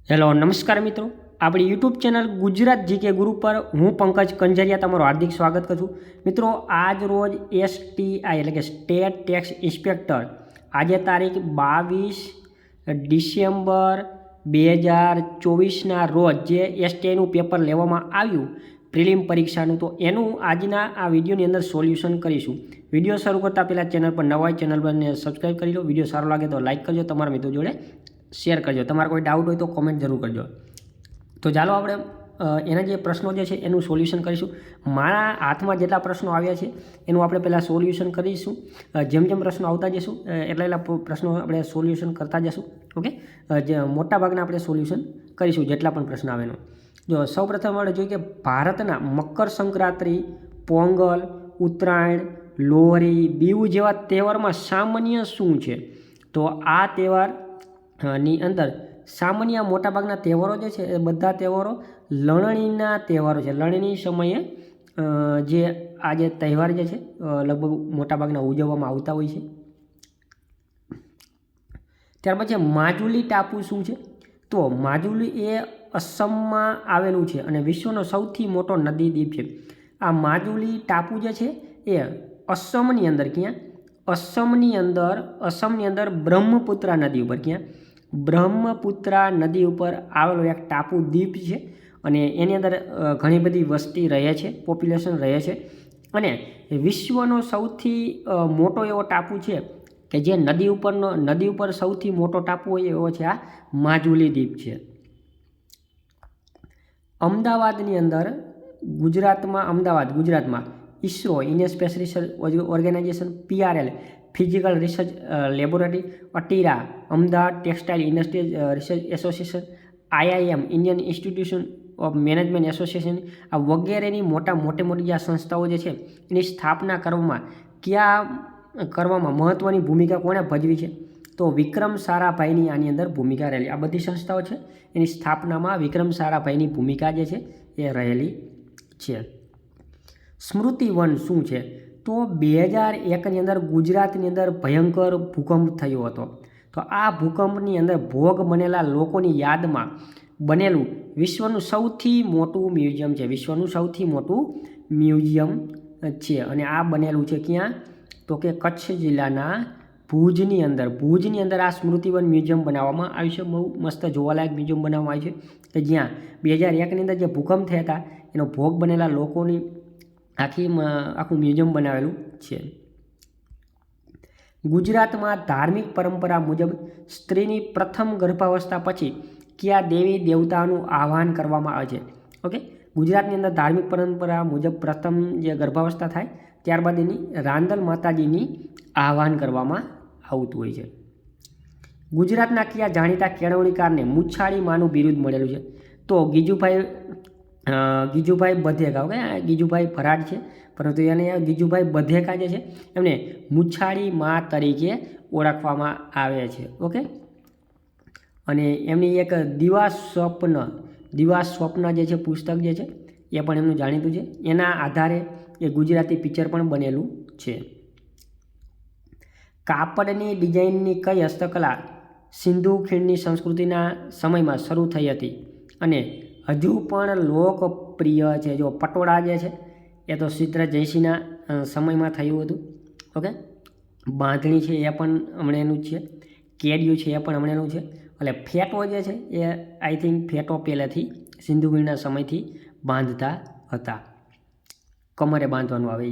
Hello નમસ્કાર મિત્રો, આપણી યુટ્યુબ ચેનલ ગુજરાત જીકે ગુરુ પર હું પંકજ કંજરિયા તમારું હાર્દિક સ્વાગત કરું છું. મિત્રો, આજ રોજ એસટીઆઈ એટલે કે સ્ટેટ ટેક્સ ઇન્સ્પેક્ટર આજે તારીખ 22 ડિસેમ્બર 2024ના રોજ જે એસટીઆઈનું પેપર લેવામાં આવ્યું પ્રિલિમ પરીક્ષાનું, તો એનું આજના આ વિડીયોની અંદર સોલ્યુશન કરીશું. વિડીયો શરૂ કરતાં પહેલાં ચેનલ પર નવા હોય ચેનલ પરને સબસ્ક્રાઈબ કરી લો. વિડીયો સારો લાગે તો લાઇક કરજો, તમારા મિત્રો જોડે શેર કરજો. તમારે કોઈ ડાઉટ હોય તો કોમેન્ટ જરૂર કરજો. તો ચાલો આપણે એના જે પ્રશ્નો જે છે એનું સોલ્યુશન કરીશું. મારા હાથમાં જેટલા પ્રશ્નો આવ્યા છે એનું આપણે પહેલાં સોલ્યુશન કરીશું. જેમ જેમ પ્રશ્નો આવતા જશું એટલા પ્રશ્નો આપણે સોલ્યુશન કરતા જશું. ઓકે, જે મોટાભાગના આપણે સોલ્યુશન કરીશું જેટલા પણ પ્રશ્ન આવેનો. જો સૌપ્રથમ આપણે જોઈએ કે ભારતના મકર સંક્રાંતિ, પોંગલ, ઉત્તરાયણ, લોહરી, બીહુ જેવા તહેવારમાં સામાન્ય શું છે? તો આ તહેવાર ની અંદર સામાન્ય મોટાભાગના તહેવારો જે છે એ બધા તહેવારો લણણીના તહેવારો છે. લણણી સમયે જે આ જે તહેવાર જે છે લગભગ મોટાભાગના ઉજવવામાં આવતા હોય છે. ત્યાર પછી માજુલી ટાપુ શું છે? તો માજુલી એ અસમમાં આવેલું છે અને વિશ્વનો સૌથી મોટો નદી દ્વીપ છે. આ માજુલી ટાપુ જે છે એ અસમની અંદર ક્યાં? અસમની અંદર બ્રહ્મપુત્રા નદી ઉપર ક્યાં? બ્રહ્મપુત્રા નદી ઉપર આવેલો એક ટાપુ દ્વીપ છે અને એની અંદર ઘણી બધી વસ્તી રહે છે, પોપ્યુલેશન રહે છે અને વિશ્વનો સૌથી મોટો એવો ટાપુ છે કે જે નદી ઉપર સૌથી મોટો ટાપુ હોય એવો છે આ માજુલી દ્વીપ છે. અમદાવાદની અંદર ગુજરાતમાં ISRO Indian space research organisation, PRL physical research laboratory, ATIRA Ahmedabad textile industries research association, IIM Indian institution of management association, આ વગેરેની મોટી આ સંસ્થાઓ જે છે એની સ્થાપના કરવામાં મહત્ત્વની ભૂમિકા કોણે ભજવી છે? તો વિક્રમ સારાભાઈની આની અંદર ભૂમિકા રહેલી. આ બધી સંસ્થાઓ છે એની સ્થાપનામાં વિક્રમ સારાભાઈની ભૂમિકા જે છે એ રહેલી છે. સ્મૃતિવન શું છે? તો 2001ની અંદર ગુજરાતની અંદર ભયંકર ભૂકંપ થયો હતો. તો આ ભૂકંપની અંદર ભોગ બનેલા લોકોની યાદમાં બનેલું વિશ્વનું સૌથી મોટું મ્યુઝિયમ છે અને આ બનેલું છે ક્યાં? તો કે કચ્છ જિલ્લાના ભુજની અંદર આ સ્મૃતિવન મ્યુઝિયમ બનાવવામાં આવ્યું છે. બહુ મસ્ત જોવાલાયક મ્યુઝિયમ બનાવવામાં આવ્યું છે કે જ્યાં 2001ની અંદર જે ભૂકંપ થયા હતા એનો ભોગ બનેલા લોકોની આખું મ્યુઝિયમ બનાવેલું છે. ગુજરાતમાં ધાર્મિક પરંપરા મુજબ સ્ત્રીની પ્રથમ ગર્ભાવસ્થા પછી કયા દેવી દેવતાનું આહ્વાન કરવામાં આવે છે? ઓકે, ગુજરાતની અંદર ધાર્મિક પરંપરા મુજબ પ્રથમ જે ગર્ભાવસ્થા થાય ત્યારબાદ એની રાંદલ માતાજીની આહ્વાન કરવામાં આવતું હોય છે. ગુજરાતના કયા જાણીતા કેળવણીકારને મુછાળી માનું બિરુદ મળેલું છે? તો ગીજુભાઈ બધેકા. ઓકે, ગીજુભાઈ ફરાડ છે પરંતુ એને ગીજુભાઈ બધેકા જે છે એમને મુછાળી મા તરીકે ઓળખવામાં આવે છે. ઓકે, અને એમની એક દિવા સ્વપ્ન જે છે પુસ્તક જે છે એ પણ એમનું જાણીતું છે. એના આધારે એ ગુજરાતી પિક્ચર પણ બનેલું છે. કાપડની ડિઝાઇનની કઈ હસ્તકલા સિંધુ ખીણની સંસ્કૃતિના સમયમાં શરૂ થઈ હતી અને હજુ પણ લોકપ્રિય છે? જો પટોળા જે છે એ તો સિદ્ધરાજ જયસિંહના સમયમાં થયું હતું. ઓકે, બાંધણી છે એ પણ હમણાંનું જ છે, કેડિયું છે એ પણ હમણાંનું છે. એટલે ફેટો જે છે એ આઈ થિંક ફેટો પહેલાંથી સિંધુ ખીણના સમયથી બાંધતા હતા, કમરે બાંધવાનું આવે.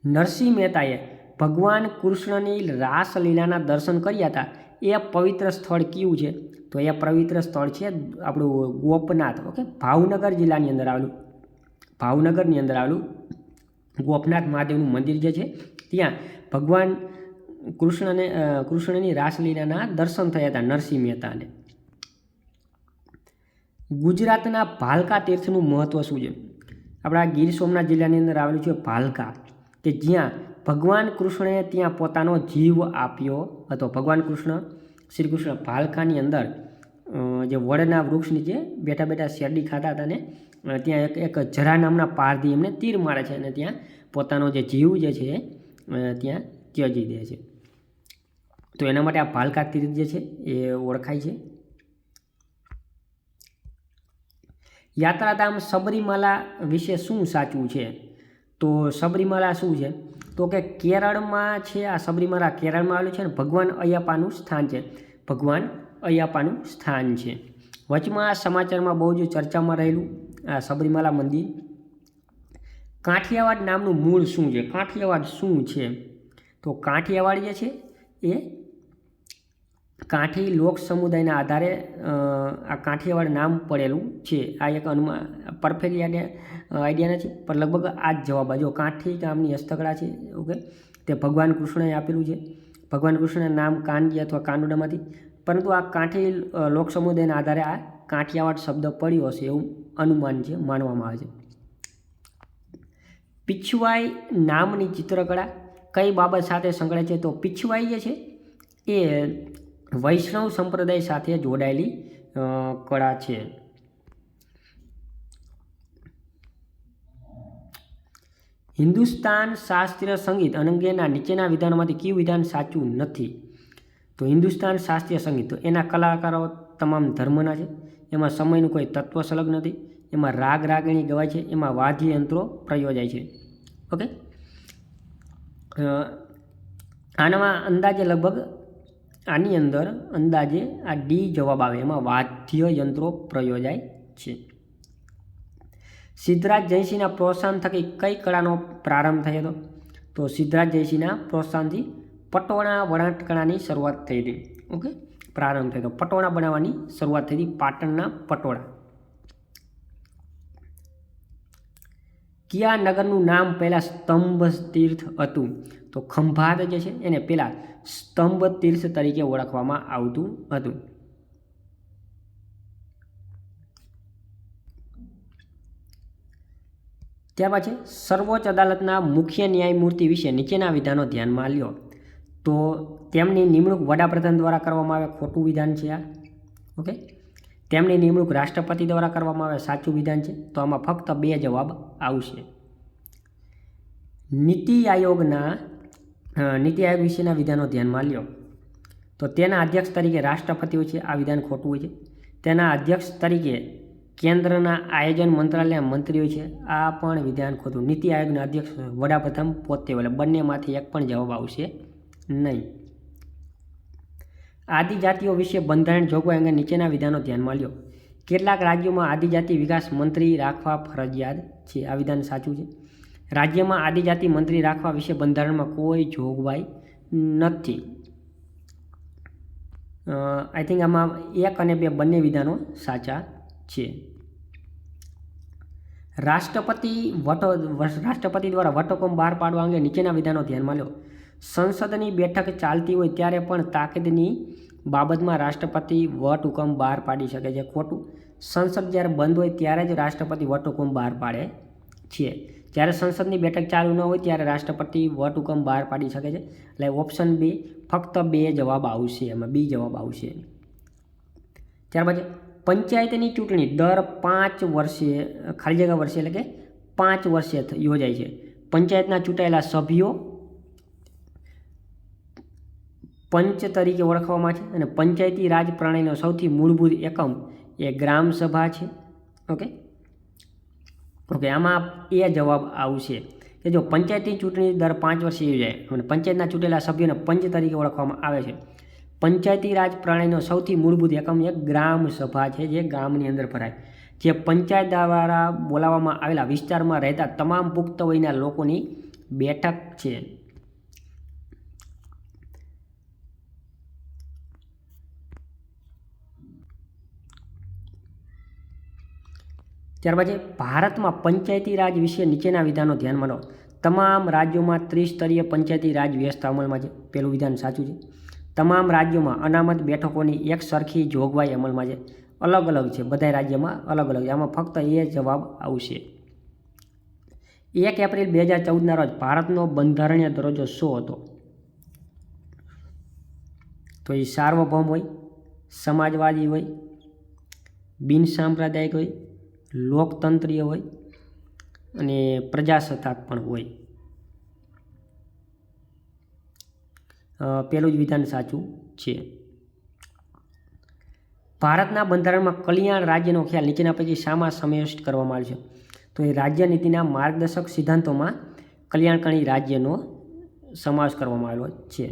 નરસિંહ મહેતાએ ભગવાન કૃષ્ણની રાસલીલાના દર્શન કર્યા હતા એ પવિત્ર સ્થળ કયું છે? તો એ પવિત્ર સ્થળ છે આપણું ગોપનાથ. ઓકે, ભાવનગરની અંદર આવેલું ગોપનાથ મહાદેવનું મંદિર જે છે ત્યાં ભગવાન કૃષ્ણની રાસલીલાના દર્શન થયા હતા નરસિંહ મહેતાને. ગુજરાતના ભાલકા તીર્થનું મહત્ત્વ શું છે? આપણા ગીર સોમનાથ જિલ્લાની અંદર આવેલું છે ભાલકા, કે જ્યાં ભગવાન કૃષ્ણએ ત્યાં પોતાનો જીવ આપ્યો હતો. ભગવાન શ્રી કૃષ્ણ ભાલકાની અંદર જે વડના વૃક્ષ નીચે બેઠા શેરડી ખાતા હતા ને ત્યાં એક જરા નામના પારધી એમને તીર મારે છે અને ત્યાં પોતાનો જે જીવ જે છે ત્યાં ત્યજી દે છે. તો એના માટે આ ભાલકા તીર્થ જે છે એ ઓળખાય છે. યાત્રાધામ સબરીમાલા વિશે શું સાચું છે? તો સબરીમાલા શું છે? તો કે કેરળમાં છે. આ સબરીમાલા કેરળમાં આવેલું છે ને ભગવાન અયપ્પાનું સ્થાન છે. ભગવાન અયપ્પાનું સ્થાન છે. વચમાં આ સમાચારમાં બહુ જ ચર્ચામાં રહેલું આ સબરીમાલા મંદિર. કાઠિયાવાડ નામનું મૂળ શું છે? કાઠિયાવાડ શું છે? તો કાઠિયાવાડ જે છે એ કાઠી લોક સમુદાયના આધારે આ કાઠિયાવાડ નામ પડેલું છે. આ એક અનુમાન પરફેક્ટ આઈડિયા નથી, પણ લગભગ આ જ જવાબ જો કાઠી ગામની હસ્તકળા છે. ઓકે, તે ભગવાન કૃષ્ણએ આપેલું છે. ભગવાન કૃષ્ણના નામ કાનજી અથવા કાનુડામાંથી, પરંતુ આ કાઠી લોક સમુદાયના આધારે આ કાઠિયાવાડ શબ્દ પડ્યો હશે એવું અનુમાન છે, માનવામાં આવે છે. પીછવાઈ નામની ચિત્રકળા કઈ બાબત સાથે સંકળાય છે? તો પીછવાઈ જે છે એ વૈષ્ણવ સંપ્રદાય સાથે જોડાયેલી કળા છે. હિન્દુસ્તાન શાસ્ત્રીય સંગીત અંગેના નીચેના વિધાનોમાંથી કયું વિધાન સાચું નથી? તો હિન્દુસ્તાન શાસ્ત્રીય સંગીત, તો એના કલાકારો તમામ ધર્મના છે. એમાં સમયનું કોઈ તત્વ સંલગ્ન નથી. એમાં રાગ રાગિણી ગવાય છે. એમાં વાદ્ય યંત્રો પ્રયોજાય છે. ઓકે, આનામાં અંદાજે લગભગ આની અંદર અંદાજે આ ડી જવાબ આવે. એમાં વાદ્ય યંત્રો પ્રયોજાય છે. સિદ્ધરાજ જયસિંહના પ્રોત્સાહન થકી કઈ કળાનો પ્રારંભ થયો હતો? તો સિદ્ધરાજ જયસિંહના પ્રોત્સાહનથી પટોળા વણાટકળાની શરૂઆત થઈ હતી. ઓકે, પ્રારંભ થયો હતો. પટોળા બનાવવાની શરૂઆત થઈ હતી, પાટણના પટોળા. કયા નગરનું નામ પહેલાં સ્તંભ તીર્થ હતું? તો ખંભાત જે છે એને પહેલાં સ્તંભ તીર્થ તરીકે ઓળખવામાં આવતું હતું. ત્યારબાદ છે સર્વોચ્ચ અદાલતના મુખ્ય ન્યાયમૂર્તિ વિશે નીચેના વિધાનો ધ્યાનમાં લ્યો. તો તેમની નિમણૂક વડાપ્રધાન દ્વારા કરવામાં આવે, ખોટું વિધાન છે આ. ઓકે, તેમની નિમણૂક રાષ્ટ્રપતિ દ્વારા કરવામાં આવે, સાચું વિધાન છે. તો આમાં ફક્ત 2 જવાબ આવશે. નીતિ આયોગ વિશેના વિધાનો ધ્યાનમાં લ્યો. તો તેના અધ્યક્ષ તરીકે રાષ્ટ્રપતિ હોય છે, આ વિધાન ખોટું હોય છે. તેના અધ્યક્ષ તરીકે કેન્દ્રના આયોજન મંત્રાલય મંત્રી હોય છે, આ પણ વિધાન ખોટું. નીતિ આયોગના અધ્યક્ષ વડાપ્રધાન પોતે હોય, બંનેમાંથી એક પણ જવાબ આવશે નહીં. આદિજાતિઓ વિશે બંધારણ જોગવાઈ અંગે નીચેના વિધાનો ધ્યાનમાં લ્યો. કેટલાક રાજ્યોમાં આદિજાતિ વિકાસ મંત્રી રાખવા ફરજિયાત છે, આ વિધાન સાચું છે. રાજ્યમાં આદિજાતિ મંત્રી રાખવા વિશે બંધારણમાં કોઈ જોગવાઈ નથી. આઈ થિંક આમાં 1 અને 2 બંને વિધાનો સાચા છે. રાષ્ટ્રપતિ દ્વારા વટહુકમ બહાર પાડવા અંગે નીચેના વિધાનો ધ્યાનમાં લો. સંસદની બેઠક ચાલતી હોય ત્યારે પણ તાકીદની બાબતમાં રાષ્ટ્રપતિ વટહુકમ બહાર પાડી શકે છે, ખોટું. સંસદ જ્યારે બંધ હોય ત્યારે જ રાષ્ટ્રપતિ વટહુકમ બહાર પાડે છે. જ્યારે સંસદની બેઠક ચાલુ ન હોય ત્યારે રાષ્ટ્રપતિ વટહુકમ બહાર પાડી શકે છે. એટલે ઓપ્શન 2 ફક્ત 2 જવાબ આવશે, એમાં બી જવાબ આવશે. ત્યારબાદ પંચાયતની ચૂંટણી દર 5 વર્ષે ખાલી જગ્યા વર્ષે એટલે કે 5 વર્ષે યોજાય છે. પંચાયતના ચૂંટાયેલા સભ્યો પંચ તરીકે ઓળખવામાં છે અને પંચાયતી રાજ પ્રણાલીનો સૌથી મૂળભૂત એકમ એ ગ્રામ સભા છે. ઓકે, આમાં એ જવાબ આવશે કે જો પંચાયતની ચૂંટણી દર 5 વર્ષે યોજાય અને પંચાયતના ચૂંટેલા સભ્યોને પંચ તરીકે ઓળખવામાં આવે છે. પંચાયતી રાજ પ્રણાલીનો સૌથી મૂળભૂત એકમ એક ગ્રામ સભા છે, જે ગામની અંદર ભરાય, જે પંચાયત દ્વારા બોલાવવામાં આવેલા વિસ્તારમાં રહેતા તમામ પુખ્ત વયના લોકોની બેઠક છે. ત્યારબાદ ભારતમાં પંચાયતી રાજ વિશે નીચેના વિધાનો ધ્યાનમાં લો. તમામ રાજ્યોમાં ત્રિસ્તરીય પંચાયતી રાજ વ્યવસ્થા અમલમાં છે, પહેલું વિધાન સાચું છે. તમામ રાજ્યોમાં અનામત બેઠકોની એક સરખી જોગવાઈ અમલમાં છે, અલગ અલગ છે, બધા રાજ્યમાં અલગ અલગ છે, આમાં ફક્ત એ જવાબ આવશે. 1 એપ્રિલ 2014ના રોજ ભારતનો બંધારણીય દરજ્જો શું હતો? તો એ સાર્વભૌમ હોય, સમાજવાદી હોય, બિનસાંપ્રદાયિક હોય, લોકતંત્રીય હોય અને પ્રજાસત્તાક પણ હોય. પહેલું જ વિધાન સાચું છે. ભારતના બંધારણમાં કલ્યાણ રાજ્યનો ખ્યાલ નીચેના પૈકી શામાં સમાવિષ્ટ કરવામાં આવ્યો છે? તો એ રાજ્ય નીતિના માર્ગદર્શક સિદ્ધાંતોમાં કલ્યાણકારી રાજ્યનો સમાવેશ કરવામાં આવેલો છે.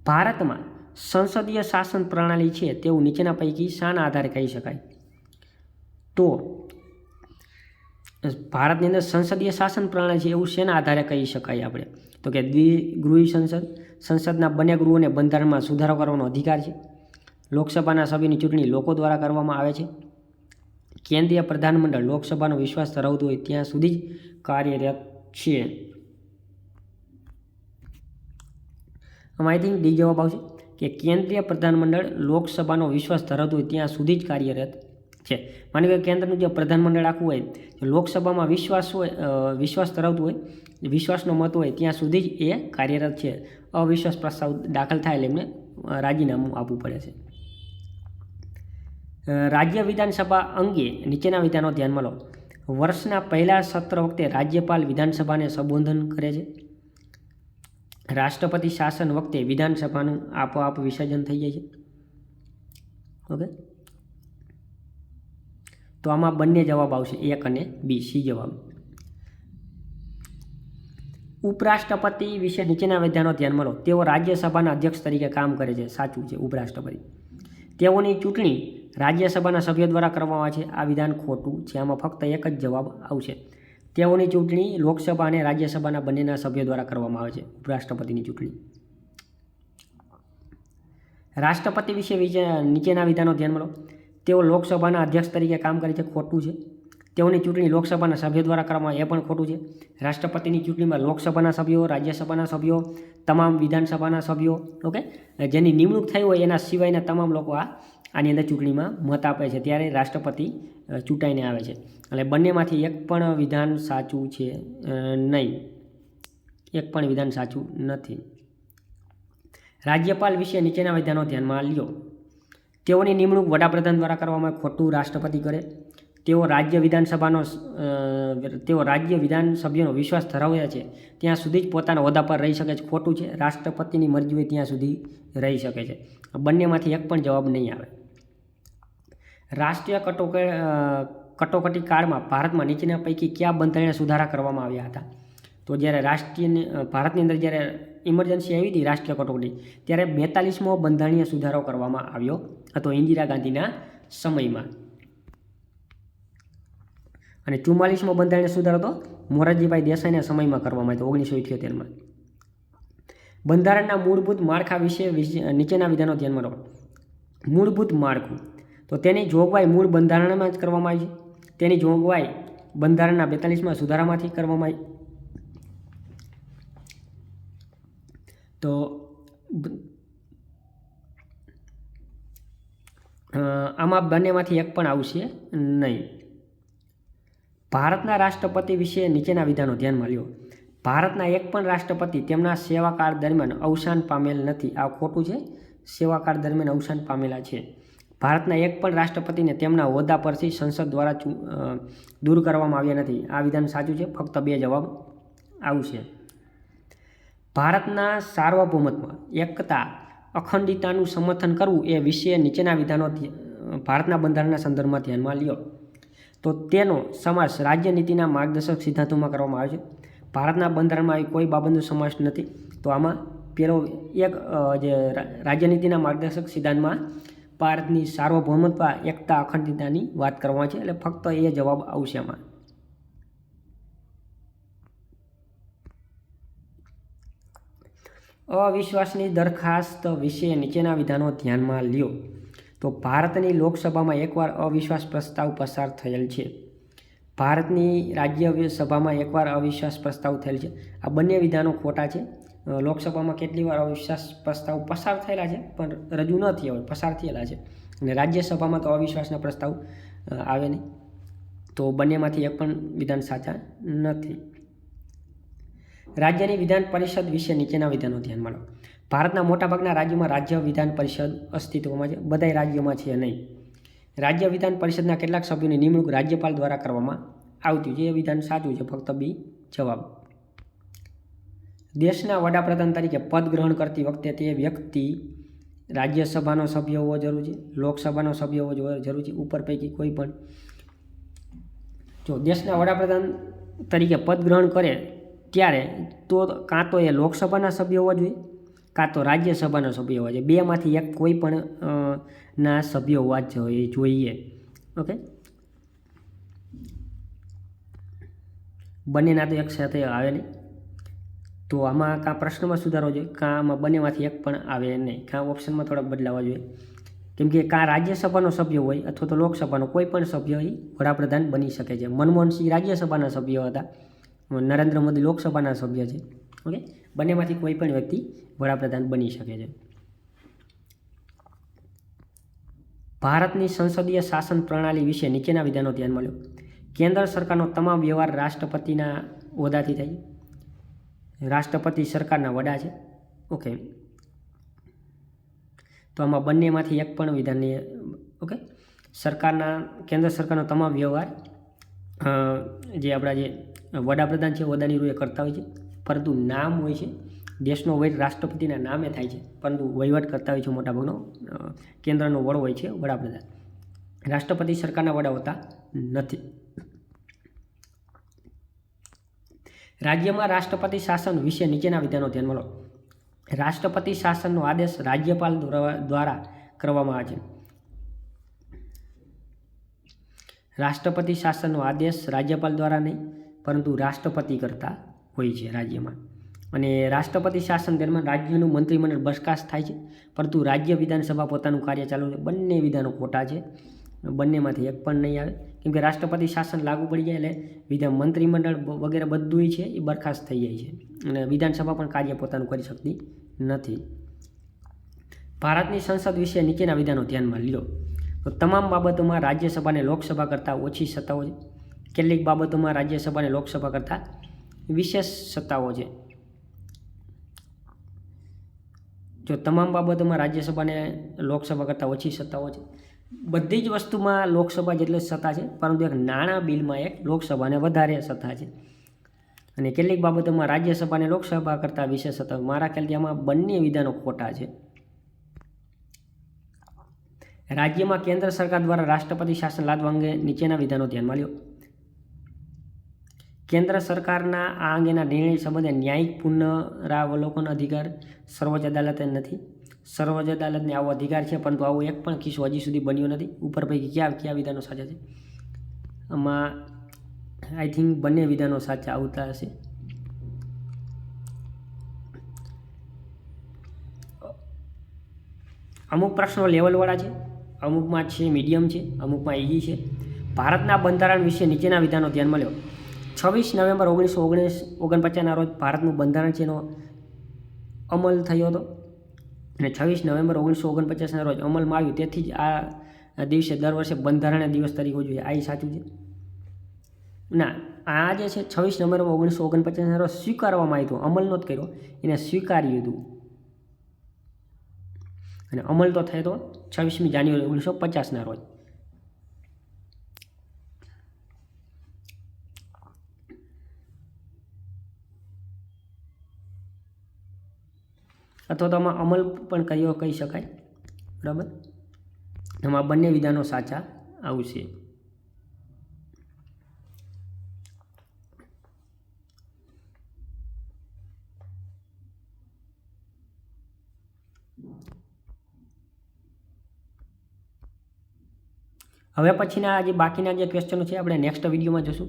ભારતમાં સંસદીય શાસન પ્રણાલી છે તેવું નીચેના પૈકી શાના આધારે કહી શકાય? તો ભારતની અંદર સંસદીય શાસન પ્રણાલી છે એવું શેના આધારે કહી શકાય આપણે? તો કે દ્વિગૃહી સંસદના બંને ગૃહોને બંધારણમાં સુધારો કરવાનો અધિકાર છે. લોકસભાના સભ્યોની ચૂંટણી લોકો દ્વારા કરવામાં આવે છે. કેન્દ્રીય પ્રધાનમંડળ લોકસભાનો વિશ્વાસ ધરાવતું હોય ત્યાં સુધી જ કાર્યરત છે. આમાં આઈ થિંક ડી જવાબ આવશે કે કેન્દ્રીય પ્રધાનમંડળ લોકસભાનો વિશ્વાસ ધરાવતું હોય ત્યાં સુધી જ કાર્યરત છે. માની કે કેન્દ્રનું જે પ્રધાનમંડળ આખું હોય લોકસભામાં વિશ્વાસ ધરાવતું હોય, વિશ્વાસનો મત હોય ત્યાં સુધી જ એ કાર્યરત છે. અવિશ્વાસ પ્રસ્તાવ દાખલ થાય એટલે એમને રાજીનામું આપવું પડે છે. રાજ્ય વિધાનસભા અંગે નીચેના વિધાનો ધ્યાનમાં લો. વર્ષના પહેલા સત્ર વખતે રાજ્યપાલ વિધાનસભાને સંબોધન કરે છે. રાષ્ટ્રપતિ શાસન વખતે વિધાનસભાનું આપોઆપ વિસર્જન થઈ જાય છે. ઓકે, તો આમાં બંને જવાબ આવશે, 1 અને B, સી જવાબ. ઉપરાષ્ટ્રપતિ વિશે નીચેના વિધાનો ધ્યાનમાં લો. તેઓ રાજ્યસભાના અધ્યક્ષ તરીકે કામ કરે છે. સાચું છે, ઉપરાષ્ટ્રપતિ. તેઓની ચૂંટણી રાજ્યસભાના સભ્યો દ્વારા કરવામાં આવે છે. આ વિધાન ખોટું છે. આમાં ફક્ત એક જ જવાબ આવશે. તેઓની ચૂંટણી લોકસભા અને રાજ્યસભાના બંનેના સભ્યો દ્વારા કરવામાં આવે છે, ઉપરાષ્ટ્રપતિની ચૂંટણી. રાષ્ટ્રપતિ વિશે નીચેના વિધાનો ધ્યાનમાં લો. તેઓ લોકસભાના અધ્યક્ષ તરીકે કામ કરે છે. ખોટું છે. તેઓની ચૂંટણી લોકસભાના સભ્યો દ્વારા કરવામાં આવે, એ પણ ખોટું છે. રાષ્ટ્રપતિની ચૂંટણીમાં લોકસભાના સભ્યો, રાજ્યસભાના સભ્યો, તમામ વિધાનસભાના સભ્યો, ઓકે, જેની નિમણૂક થઈ હોય એના સિવાયના તમામ લોકો આની અંદર ચૂંટણીમાં મત આપે છે ત્યારે રાષ્ટ્રપતિ ચૂંટાઈને આવે છે. એટલે બંનેમાંથી એક પણ વિધાન સાચું છે નહીં. એક પણ વિધાન સાચું નથી. રાજ્યપાલ વિશે નીચેના વિધાનો ધ્યાનમાં લ્યો. તેઓની નિમણૂક વડાપ્રધાન દ્વારા કરવામાં આવે. ખોટું. રાષ્ટ્રપતિ કરે. તેઓ રાજ્ય વિધાનસભ્યનો વિશ્વાસ ધરાવે છે ત્યાં સુધી જ પોતાના હોદ્દા પર રહી શકે છે. ખોટું છે. રાષ્ટ્રપતિની મરજી હોય ત્યાં સુધી રહી શકે છે. બંનેમાંથી એક પણ જવાબ નહીં આવે. રાષ્ટ્રીય કટોકટી કાળમાં ભારતમાં નીચેના પૈકી કયા બંધારણીય સુધારા કરવામાં આવ્યા હતા? તો જ્યારે ભારતની અંદર જ્યારે ઇમરજન્સી આવી હતી, રાષ્ટ્રીય કટોકટી, ત્યારે 42મો બંધારણીય સુધારો કરવામાં આવ્યો હતો ઇન્દિરા ગાંધીના સમયમાં. અને 44મો બંધારણીય સુધારો તો મોરારજીભાઈ દેસાઈના સમયમાં કરવામાં આવ્યો 1978માં. બંધારણના મૂળભૂત માળખા વિશે નીચેના વિધાનો ધ્યાનમાં રાખો. મૂળભૂત માળખું, તો તેની જોગવાઈ મૂળ બંધારણમાં જ કરવામાં આવી છે. તેની જોગવાઈ બંધારણના 42મા સુધારામાંથી કરવામાં આવી. તો આમાં બંનેમાંથી એક પણ આવશે નહીં. ભારતના રાષ્ટ્રપતિ વિશે નીચેના વિધાનો ધ્યાનમાં લ્યો. ભારતના એક પણ રાષ્ટ્રપતિ તેમના સેવાકાળ દરમિયાન અવસાન પામેલ નથી. આ ખોટું છે. સેવાકાળ દરમિયાન અવસાન પામેલા છે. ભારતના એક પણ રાષ્ટ્રપતિને તેમના હોદ્દા પરથી સંસદ દ્વારા દૂર કરવામાં આવ્યા નથી. આ વિધાન સાચું છે. ફક્ત 2 જવાબ આવશે. ભારતના સાર્વભૌમત્વ, એકતા, અખંડિતતાનું સમર્થન કરવું એ વિશે નીચેના વિધાનો ભારતના બંધારણના સંદર્ભમાં ધ્યાનમાં લ્યો. તો તેનો સમાવેશ રાજ્ય નીતિના માર્ગદર્શક સિદ્ધાંતોમાં કરવામાં આવે છે. ભારતના બંધારણમાં આવી કોઈ બાબતનો સમાવેશ નથી. તો આમાં પેલો એક જે રાજ્ય નીતિના માર્ગદર્શક સિદ્ધાંતમાં ભારતની સાર્વભૌમત્વ, એકતા, અખંડિતતાની વાત કરવામાં છે. એટલે ફક્ત એ જવાબ આવશે આમાં. અવિશ્વાસની દરખાસ્ત વિશે નીચેના વિધાનો ધ્યાનમાં લ્યો. તો ભારતની લોકસભામાં એકવાર અવિશ્વાસ પ્રસ્તાવ પસાર થયેલ છે. ભારતની રાજ્યસભામાં એકવાર અવિશ્વાસ પ્રસ્તાવ થયેલ છે. આ બંને વિધાનો ખોટા છે. લોકસભામાં કેટલી વાર અવિશ્વાસ પ્રસ્તાવ પસાર થયેલા છે પણ રજૂ ન થયા હોય, પસાર થયેલા છે. અને રાજ્યસભામાં તો અવિશ્વાસના પ્રસ્તાવ આવે નહીં. તો બંનેમાંથી એક પણ વિધાન સાચા નથી. રાજ્યની વિધાન પરિષદ વિશે નીચેના વિધાનો ધ્યાનમાં લો. ભારતના મોટાભાગના રાજ્યોમાં રાજ્ય વિધાન પરિષદ અસ્તિત્વમાં છે. બધા રાજ્યોમાં છે નહીં. રાજ્ય વિધાન પરિષદના કેટલાક સભ્યોની નિમણૂક રાજ્યપાલ દ્વારા કરવામાં આવતી છે. એ વિધાન સાચું છે. ફક્ત B જવાબ. દેશના વડાપ્રધાન તરીકે પદ ગ્રહણ કરતી વખતે તે વ્યક્તિ રાજ્યસભાનો સભ્ય હોવો જરૂરી છે, લોકસભાનો સભ્ય હોવો જરૂરી છે, ઉપર પૈકી કોઈ પણ. જો દેશના વડાપ્રધાન તરીકે પદ ગ્રહણ કરે ત્યારે તો કાં તો એ લોકસભાના સભ્ય હોવા જોઈએ, કાં તો રાજ્યસભાના સભ્ય હોવા જોઈએ. બેમાંથી એક કોઈ પણ ના સભ્ય હોવા જોઈએ. ઓકે, બંનેના તો એક સાથે આવે નહીં. તો આમાં કાં પ્રશ્નમાં સુધારો જોઈએ, કાં આમાં બંનેમાંથી એક પણ આવે નહીં, કાં ઓપ્શનમાં થોડાક બદલાવા જોઈએ. કેમ કે કાં રાજ્યસભાનો સભ્ય હોય અથવા તો લોકસભાનો કોઈ પણ સભ્ય વડાપ્રધાન બની શકે છે. મનમોહનસિંહ રાજ્યસભાના સભ્ય હતા, નરેન્દ્ર મોદી લોકસભાના સભ્ય છે. ઓકે, બંનેમાંથી કોઈ પણ વ્યક્તિ વડાપ્રધાન બની શકે છે. ભારતની સંસદીય શાસન પ્રણાલી વિશે નીચેના વિધાનો ધ્યાનમાં લો. કેન્દ્ર સરકારનો તમામ વ્યવહાર રાષ્ટ્રપતિના હોદ્દાથી થાય છે. રાષ્ટ્રપતિ સરકારના વડા છે. ઓકે, તો આમાં બંનેમાંથી એક પણ વિધાનની ઓકે. કેન્દ્ર સરકારનો તમામ વ્યવહાર જે આપણા જે વડાપ્રધાન છે હોદ્દાની રૂએ કરતા હોય છે, પરંતુ નામ હોય છે દેશનો વહીવટ રાષ્ટ્રપતિના નામે થાય છે, પરંતુ વહીવટ કરતા હોય છે મોટાભાગનો કેન્દ્રનો વડો હોય છે વડાપ્રધાન. રાષ્ટ્રપતિ સરકારના વડા હોતા નથી. રાજ્યમાં રાષ્ટ્રપતિ શાસન વિશે નીચેના વિધાનો ધ્યાનમાં લો. રાષ્ટ્રપતિ શાસનનો આદેશ રાજ્યપાલ દ્વારા કરવામાં આવે છે. રાષ્ટ્રપતિ શાસનનો આદેશ રાજ્યપાલ દ્વારા નહીં, પરંતુ રાષ્ટ્રપતિ કરતા હોય છે રાજ્યમાં. અને રાષ્ટ્રપતિ શાસન દરમિયાન રાજ્યનું મંત્રીમંડળ બરખાસ્ત થાય છે, પરંતુ રાજ્ય વિધાનસભા પોતાનું કાર્ય ચાલુ છે. બંને વિધાનો ખોટા છે, બંનેમાંથી એક પણ નહીં આવે. કેમ કે રાષ્ટ્રપતિ શાસન લાગુ પડી જાય એટલે મંત્રીમંડળ વગેરે બધું છે એ બરખાસ્ત થઈ જાય છે, અને વિધાનસભા પણ કાર્ય પોતાનું કરી શકતી નથી. ભારતની સંસદ વિશે નીચેના વિધાનો ધ્યાનમાં લો. તો તમામ બાબતોમાં રાજ્યસભાને લોકસભા કરતાં ઓછી સત્તાઓ છે. કેટલીક બાબતોમાં રાજ્યસભાને લોકસભા કરતાં વિશેષ સત્તાઓ છે. જો તમામ બાબતોમાં રાજ્યસભાને લોકસભા કરતાં ઓછી સત્તાઓ છે. બધી જ વસ્તુમાં લોકસભા જેટલી સત્તા છે, પરંતુ એક નાણાં બિલમાં એક લોકસભાને વધારે સત્તા છે. અને કેટલીક બાબતોમાં રાજ્યસભાને લોકસભા કરતાં વિશેષ સત્તા. મારા ખ્યાલથી આમાં બંને વિધાનો ખોટા છે. રાજ્યમાં કેન્દ્ર સરકાર દ્વારા રાષ્ટ્રપતિ શાસન લાદવા અંગે નીચેના વિધાનો ધ્યાનમાં લો. કેન્દ્ર સરકારના આ અંગેના નિર્ણય સંબંધે ન્યાયિક પુનરાવલોકન અધિકાર સર્વોચ્ચ અદાલતે નથી. સર્વોચ્ચ અદાલતને આવો અધિકાર છે, પરંતુ આવો એક પણ કિસ્સો હજી સુધી બન્યો નથી. ઉપર પૈકી કયા વિધાનો સાચા છે? આમાં આઈ થિંક બંને વિધાનો સાચા આવતા હશે. અમુક પ્રશ્નો લેવલવાળા છે, અમુકમાં છે મીડિયમ છે, અમુકમાં ઇઝી છે. ભારતના બંધારણ વિશે નીચેના વિધાનો ધ્યાનમાં લો. 26 નવેમ્બર 1949ના રોજ ભારતનું બંધારણ છે એનો અમલ થયો હતો, અને 26 નવેમ્બર 1949ના રોજ અમલમાં આવ્યું. તેથી જ આ દિવસે દર વર્ષે બંધારણ દિવસ તરીકે ઉજવે. આ સાચું છે? ના, આ જે છે 26 નવેમ્બર 1949ના રોજ સ્વીકારવામાં આવ્યું હતું, અમલ નહોતો કર્યો, એને સ્વીકાર્યું હતું. અને અમલ તો થયો હતો 26મી જાન્યુઆરી 1950ના રોજ. અથવા તો આમાં અમલ પણ કર્યો કહી શકાય. બરાબર, આમાં બંને વિધાનો સાચા આવશે. હવે પછીના જે બાકીના જે ક્વેશ્ચનો છે આપણે નેક્સ્ટ વિડીયોમાં જોશું.